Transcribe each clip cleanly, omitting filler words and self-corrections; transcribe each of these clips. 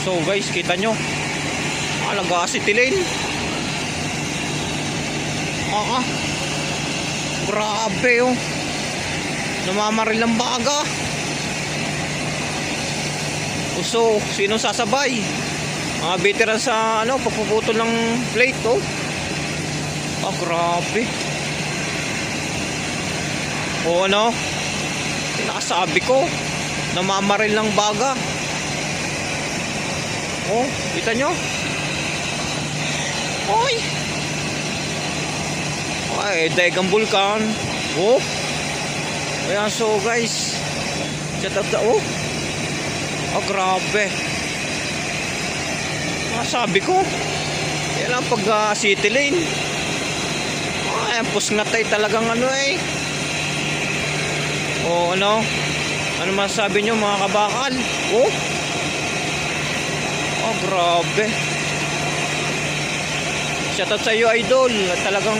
So guys, kita nyo, nag-acetylene. Grabe oh. Namamaril ang baga. So, sino sasabay? Mga veteran sa pagpuputol ng plate oh. Grabe. O nakasabi ko, namamaril ng baga. Oh, kita nyo? Oy! Ay, dagang bulkan. Oh! Ayan, so guys, chat up the grabe. Sabi ko, yan ang pag-acetylene. Ayan, pusngatay talagang ano masasabi nyo mga kabakal? Grabe. Shoutout sa iyo, idol. Talagang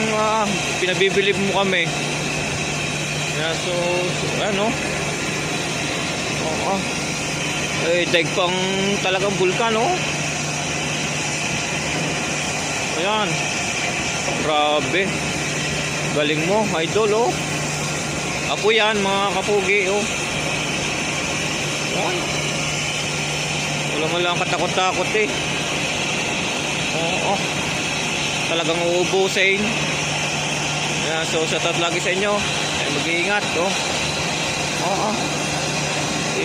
pinabibilib mo kami. Yeah, so daig pang talagang bulkan ayan. Grabe. Galing mo, idol Ako yan, mga kapugi wala mo lang katakot-takot talagang uubusin. Ayan, so shoutout lagi sa inyo. Mag-iingat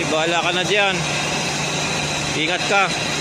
bahala ka na dyan. Ingat ka.